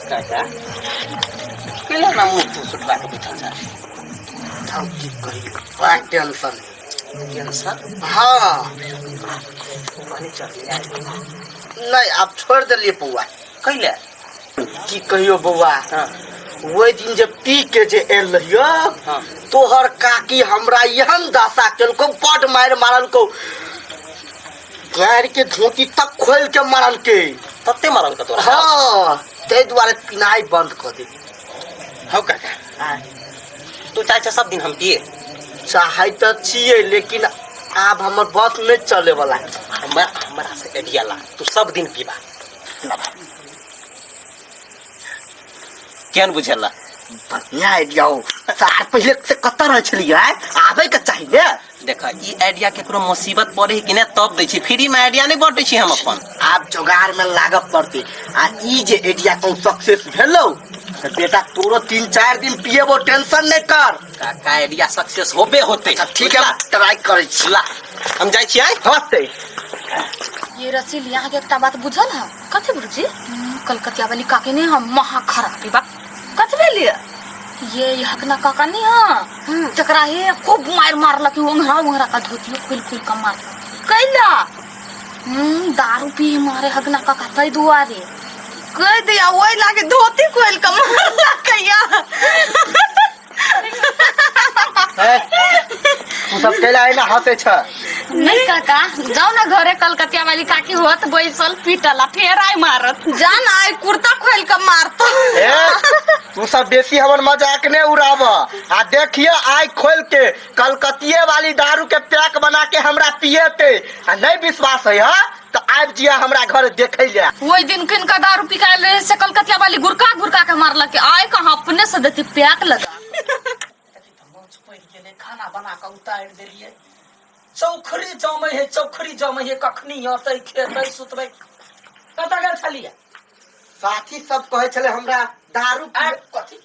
काका केला ना मुंह तू सुटवा के बैठल जा हम की कही बड़ा टेंशन टेंशन हाँ पानी चल नहीं अब छोड़ दिलिए बउआ कैले की कहियो बउआ हाँ वो दिन जब पी के जे एल रहियो हाँ तोहर काकी हमरा यहन दशा केलको बड मार मारल को गाड़ के धोती तक खोल के मारल के तत्ते मारल का तोरा हाँ ते द्वारे पिनाई बंद कर दे हो काका तू चाहे सब दिन हम पिए चाहे तो छिए लेकिन अब हमर बस नहीं चले वाला हमरा से एडिया ला तू सब दिन पीबा केन बुझेला बढ़िया आइडिया हो सार पहले से कत रह छलिए आबे के चाहिए देखा ई आइडिया केकरो मुसीबत पड़े कि ने तब दै छी फ्री में आइडिया नहीं बांटै छी हम अपन आप जोगार में लागत पड़ते आ ई जे आइडिया को सक्सेस भेलो तो बेटा तोरो 3-4 दिन पिएबो टेंशन नहीं कर काका आइडिया सक्सेस होबे होते ठीक है ट्राई करे छी ला हम जाय छी आइ होते ये रसील यहाँ के एकटा बात बुझल है कथी बुझी कलकतिया वाली काके ने हम महा खराबी बा कथी लिए ये हकना काका नहीं हां तकरा हे खूब मार मारलक ओंघरा का धोती खुल खुल का मार कैला दारू पी मारे हकना काका तई दुआरे कह दिया ओई लागे धोती खोल का मारला कहिया तू सब केला है ना हंसे छ नहीं काका जाओ ना घरे कलकतिया वाली काकी होत बैसल पीटला फेर आई मारत जान आई कुर्ता खोल के मारत तू सब बेसी हमर मजाक ने उड़ाव आ देखिए आई खोल के कलकतिये वाली दारू के पैक बना के हमरा पिएते आ नहीं विश्वास है हा तो आब जिया हमरा घर देखे ले वही दिन किनका दारू पिकाल रहे से कलकतिया वाली गुरका गुरका के मारला के आए कहां अपने से देती पैक लगा खाना बना के उतार देलिए चौखरी जमे है कखनी आते खेते सुतबे कत गेल छलिए साथी सब कहे छले हमरा दारू कथी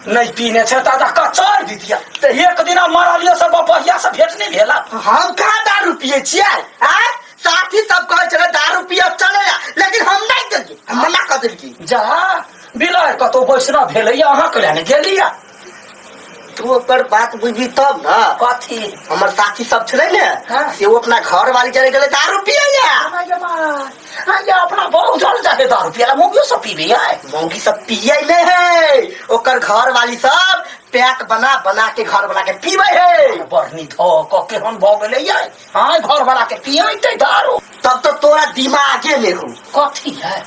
नहीं पीने छे दादा कचर दी दिया तो एक दिन मरलियो सब बपहिया से भेट नहीं भेला हम का दारू पिए छिए आ साथी सब कहे छले दारू पिए चले लेकिन हम नहीं देलिए हम मना कर देलिए जा बिलाय कतो बैसना भेले अहाँ करे ने गेलिया तू ओकर बात बुझी तब ना कथी हमर साथी सब छले ने हाँ। से वो अपना घर वाली चले गेले दारू पिए ले ये अपना बहुत जल जाके दारू पियला मौगियो सब पीबे है मौगी सब पिए नहीं है ओकर घर वाली सब पैक बना बना के घर वाला के पीबे है बरनी धो क केहन भ गेले है हां घर वाला के पियते दारू तब तो तोरा दिमागे में हो कथी है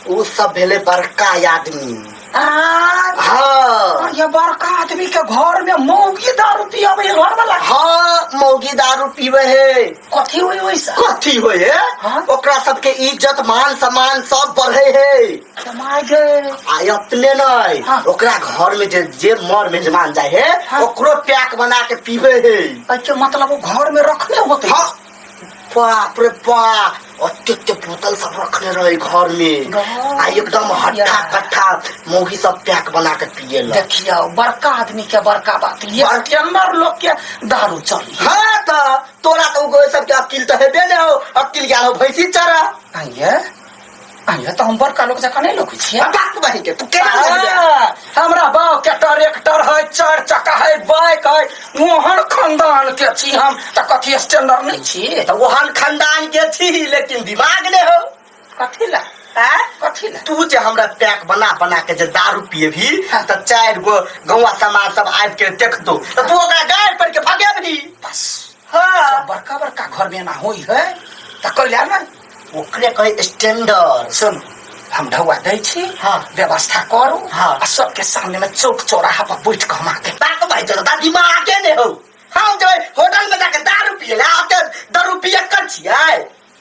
वो सब भेले बड़का आदमी हाँ ये बड़का आदमी के घर में मौगी दारू पियाबे घर वाला हाँ मौगी दारू पीबे है कथी होई वैसा कथी होए है हाँ? ओकरा सबके इज्जत मान सम्मान सब बढ़े है कमाई गए आ अपने नहीं हाँ। ओकरा घर में जे मर मेहमान जाए है हाँ। ओकरो पैक बना के पीबे है अच्छा मतलब वो घर में रखने होते हाँ बाप रे बाप अत्य बोतल सब रखने रहे घर में आ एकदम हट्ठा कट्ठा मौगी सब पैक बना के पिए ला देखिए बड़का आदमी के बड़का बात ये के अंदर लोग के दारू चली हाँ तो तोरा तो गो सब के अकिल तो है बेने हो अकिल क्या हो भैंसी चरा आइए तो हम बड़का लोग जका नहीं लोग छिए बात बही के तू केना हमरा बाप के ट्रैक्टर है 4 चक्का है बाइक है मोहन खानदान के छी हम त कथी स्टैंडर्ड नहीं छी तो वहन खानदान के छी लेकिन दिमाग ने हो कथी ला कथी ला तू जे हमरा पैक बना बना के जे दारू पिए भी तो 4 गो गौवा समाज सब आब के देख दो तो तू ओकरा गाड़ पर के भागे भी बस हां बड़का बड़का घर में ना होई है त कइला ना ओकरे कहे स्टैंडर्ड सुन हम ढौआ दै छी हाँ व्यवस्था करू हाँ आ सबके सामने में चौक चौराहा पर बैठ के हम आके बात भाई तो दिमागे ने हो हम जो होटल में जाके दारू पिए ला आते दारू पिए कर छिए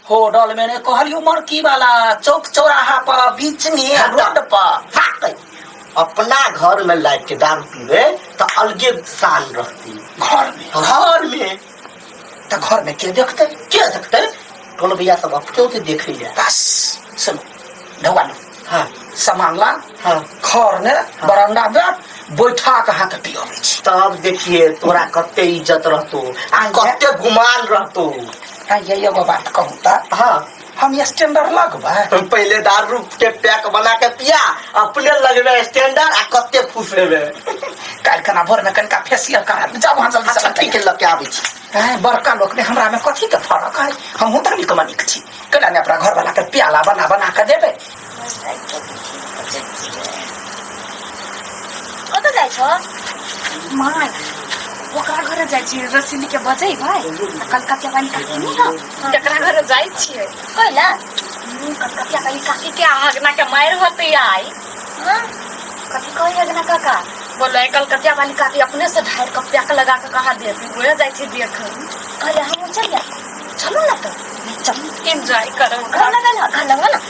होटल में ने कहलियो मरकी वाला चौक चौराहा पर बीच में रोड पर अपना घर में लाइट के दारू पीवे तो अलगे शान रहती घर में तो घर में के देखते कौन भैया सब अपनों के देख लिया बस सुनो ढौआ हाँ सामान ला हाँ घर ने बरामदा में बैठा के हाथ पियो तब देखिए तोरा कते इज्जत रहतो कते गुमान रहतो ये एगो बात कहूं त हाँ हम स्टैंडर्ड लगबा पहले दारू के पैक बना के पिया, अपने लगबे स्टैंडर्ड आ कते खुश हेबे। काल कना भोर में कनका फेशियल करा जाओ वहां जल्दी अच्छा से ठीक है, लग के आबै छी। हैं बड़का लोग ने हमरा में कथी के फर्क है? हम हूं तनी कमानिक छी, कना ने अपना घर वाला के प्याला बना बना के देबे। कतऽ जाइ छ माय? ओकरा घर जाइ छी, रसीली के बजै भाई कलकतिया वाली काकी नहीं है तकरा घर जाइ छियै। कहला कलकतिया वाली काकी के आगना के मार होते आई। हां कथी कहि आगना काका? बोले कलकतिया वाली काकी अपने से ढार के पैक लगा के कहा दे गोया जाइ छी देख। कहले हम चल जा, चलो ना तो चल एंजॉय करो। खाना ना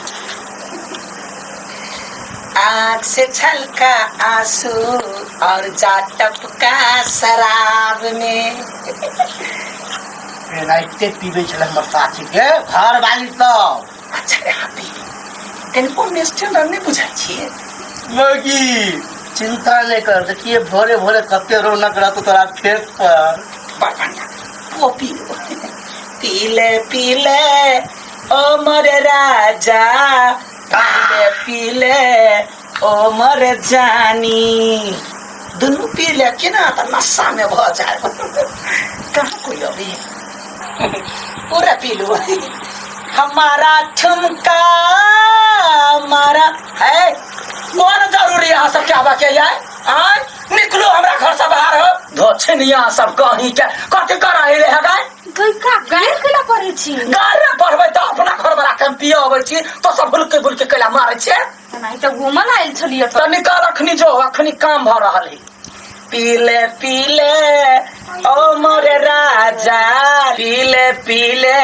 आँख से छलका आंसू और जा टपका शराब में। राइते पीबे छले हमर साथी के घर वाली सब। अच्छा यहाँ पी इनको में स्टैंडर्ड नहीं बुझाई छिए। लगी चिंता नहीं कर, देखिए भोरे भोरे कते रौनक रहतो तोरा फेस पर। बढ़िया वो पी लो। पीले पीले ओ मोरे राजा, पीले पीले ओ मोरे जानी। दोनों पी ले कि ना तो नशा में भ जाए। कहाँ कोई अभी पूरा पी लो। हमारा ठुमका हमारा है कौन जरूरी यहाँ सब क्या बाकी है? आय निकलो हमरा घर से बाहर हो। धोछनिया सब कहीं के कथी कर रही रहे गए? गइका गाय केला पड़े छी। गाय पढ़बै त अपना घर वाला के पिया अबै छी तो सब बुलके बुलके केला मारे छे। नहीं तो घूमल आइल छलिए तो निकाल अखनी जो अखनी काम भ रहल है। पीले पीले ओ मोरे राजा, पीले पीले।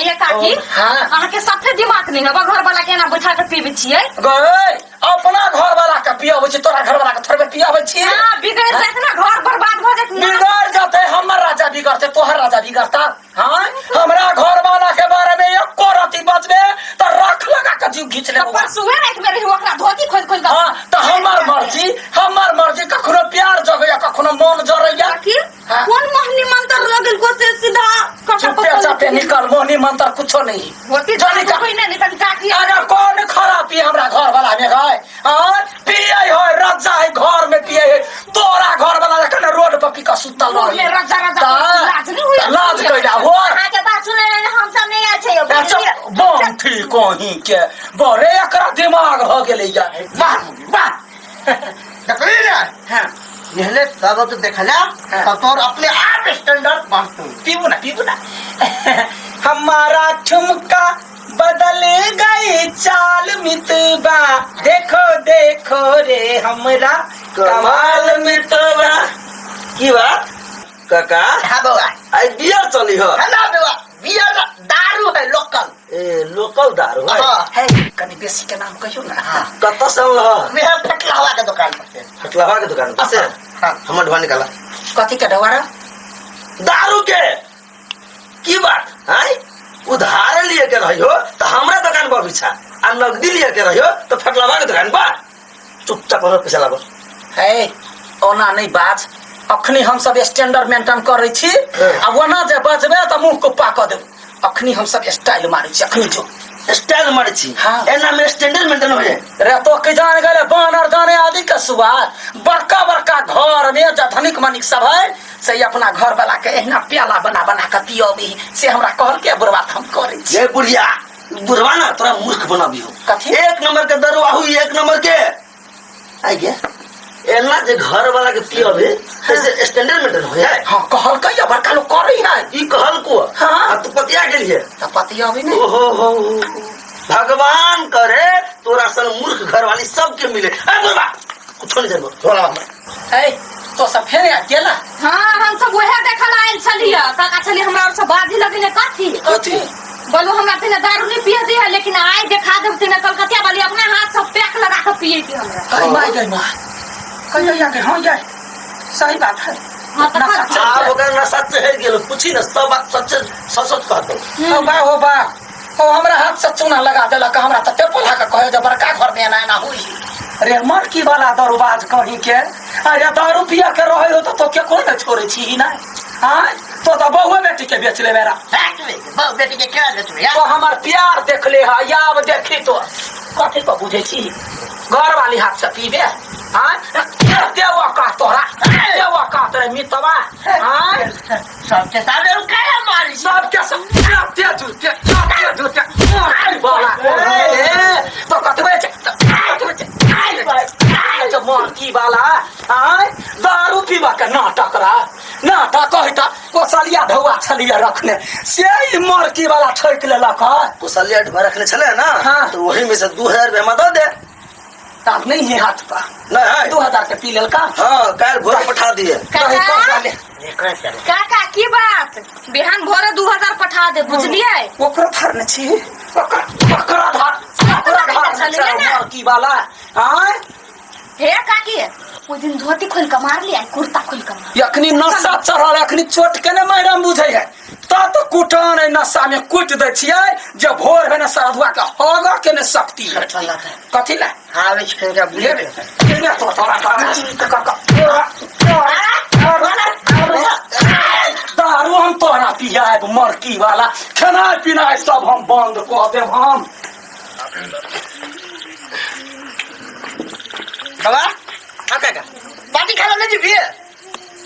ये काकी हाँ अहाँ के सबसे दिमाग नहीं है, घर वाला के ना बैठा के पीबे छिए। गए अपना घर वाला के पियाबै छी, तोरा घर वाला के थोड़े पियाबै छी। हां बिगड़ जात ना, घर बर्बाद हो जात ना। बिगड़ जाते, हमर राजा बिगड़ते, तोहर राजा बिगड़ता। हाँ हमरा घर वाला के बारे में एको रति बचबे तो रख लगा के जीव घींच ले। परसुए रात में रही ओकरा धोती खोल खोल के। हाँ तो हमर मर्जी कखनो प्यार जगैया कखनो मन जरैया। हाँ? कौन मोहनी मंत्र लगल को से सीधा चुपे चापे निकल, मोहनी मंत्र कुछो नहीं होती जानी का कोई नहीं तन काकी। अगर कौन खराब पिए हमरा घर वाला में गए? हां पिए हो रजा है घर में पिए है, तोरा घर वाला कने रोड पर पी का सुतल रही। में रजा लाज नहीं हुई। लाज कइला हो अहाँ के बात सुने हम सब नहीं आए छे। अच्छा बम थी कहीं के बरे एकरा दिमाग हो गेलै या। वाह वाह देखली ना? हां यहले सब तो देखला तो तोर अपने आप स्टैंडर्ड बांटतो। पीबू ना हमारा ठुमका बदल गई चाल मितबा, देखो देखो रे हमरा कमाल मितबा। की बात काका? हाँ बाबा आई बियर चली हो है ना बाबा, बियर दारू है लोकल। ए लोकल दारू है? हाँ। है कनी बेसी के नाम कहियो ना। हाँ। कत से हो? मेरा फटलावा के दुकान पर से। हटलावा के दुकान पर से? हाँ हमर ढवा निकाला। कथी के ढवारा? दारू के। की बात है? उधार लिए के रहियो तो हमरा दुकान पर बिछा, आ नगदी लिए के रहियो तो फटलावा के दुकान पर। चुपचाप पैसा लागो है ओना नहीं बाज। अखनी हम सब स्टैंडर्ड मेंटेन करै छी, आ वना जे बजबे त मुंह को पाक देब। अखनी हम सब स्टाइल मारै छी, अखनी जो स्टाइल मारै छी। हाँ एना में स्टैंडर्ड मेंटेन होय रे। तो के जान गेले बानर जाने आदि के सुवार बड़का बड़का घर में जा धनिक मनिक सब है से अपना घर वाला के एना प्याला बना बना के पियोबी से हमरा कहल के बुढ़वा हम करै छी। ए बुढ़िया बुढ़वा ना तोरा मूर्ख बनाबियो। कथी? एक नंबर के दरुआ हुई, एक नंबर के आई गे एना जे घर वाला के पियोबे ऐसे स्टैंडर्ड मेंटेन होय है। हां कहल कहिया बड़का लोग करै है ई कहल को। हां तू पतिया के लिए त पतिया भी नहीं। ओहो हो भगवान करे तोरा सन मूर्ख घर वाली सबके मिले। ए बुढ़वा कुछ नहीं जानबो थोड़ा ए तो सब फेरे अकेला। हां हम सब वहे देखल आइल छलिए। काका छलिए हमरा और सब बाजी लगले कथी कथी बोलो हमरा तेने दारू नहीं पिए दिया, लेकिन आए देखा देब तेने कलकतिया वाली अपने हाथ सब पैक लगा के पिए थी हमरा। आई माय गई मां कहिया या के हां यार सही बात है। हां तो सच आप अगर ना सच है गेलो पूछी ना सब बात सच सच कहतो। हो बा ओ हमरा हाथ से चूना लगा देला का हमरा त टेपला का कहे जे बड़का घर में ना हुई। अरे मरकी वाला दारूबाज कहीं के अरे दारू पिया के रहे हो तो के कोन छोड़े छी ना। हां तो बहुए बेटी के बेच ले मेरा बहु बेटी के क्या ले तू तो हमार प्यार देख ले हा याब देखी तो कथी को बुझे छी घर वाली हाथ से पीबे हाँ देवा का तोरा देवा का तोरा मितवा हाँ सबके सामने रुकाया मारी सबके सब बोला तो कतबे जो मोरकी वाला हाँ दारू पीबा के नाटक रहा नाटक कहता कोसलिया ढौआ छलिया रखने से ही मोरकी वाला ठोक लेलक कोसलिया ढुआ रखने चले ना हाँ। तो वही में से 2000 रुपया में दो दे तब नहीं है हाथ का नहीं है 2000 के पी लेल का हाँ कल भोर पठा दिए काका की बात बिहान भोरे 2000 पठा दे बुझलिए ओकरा धरने छी ओकरा धर मोरकी वाला हाँ हे काकी वो दिन धोती खोल के मार लिया कुर्ता खोल के मार यखनी नशा चढ़ल यखनी चोट के ने मैडम बुझे है तब तो कुटान है नशा में कुट दे छियै जब भोर है न साधुआ के होगा के ने शक्ति है कथी ला हावे छिकन का बुझे केने तो तोरा दारू हम तोरा पियाब मरकी वाला खाना पीना सब हम बंद कर देब हम बाबा हाँ काका पार्टी खा लो जी भी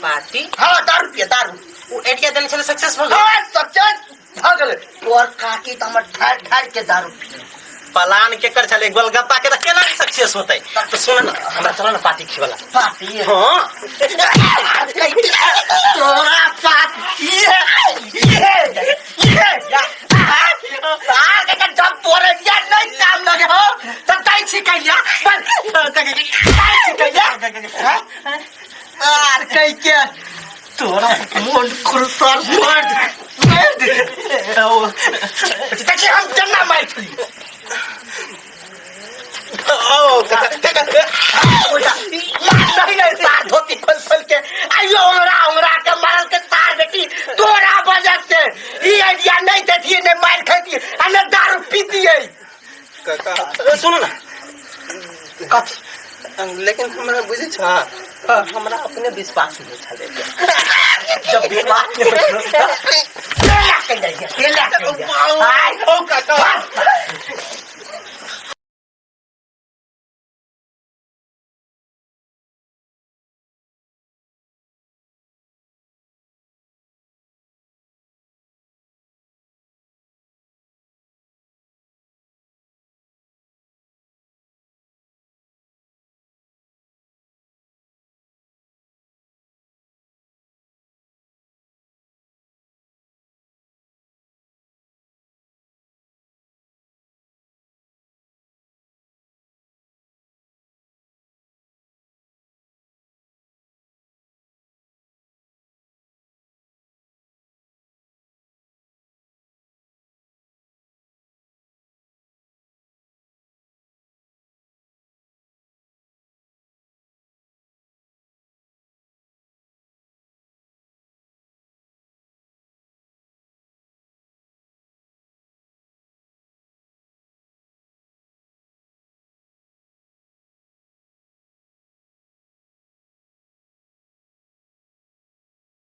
पार्टी हाँ दारू पिए दारू वो एटिया देने चले सक्सेसफुल हाँ सक्सेस हाँ चले और काकी तो हम ठार ठार के दारू पिए पलान के कर चले गोलगप्पा के तो केना सक्सेस होतै तो सुन ना हमरा चलो ना पार्टी खिवाला पार्टी हां तोरा पार्टी ये आगे का जब तोरे या नहीं काम लगे हो तब काई छिकैया पर काई छिकैया यार कई के तोरा मोन खुरसर मर्द देखिए हम जन्ना मार थी ओ काका नहीं सार धोती खोल के आइयो उंगरा के मारल के तार बेटी तोरा वजह से ई आइडिया नहीं देती ने मार खाती आ ने दारू पीती है काका सुनो ना कथी लेकिन हमरा बुझे छ हमरा अपने विश्वास नहीं छले जब विश्वास नहीं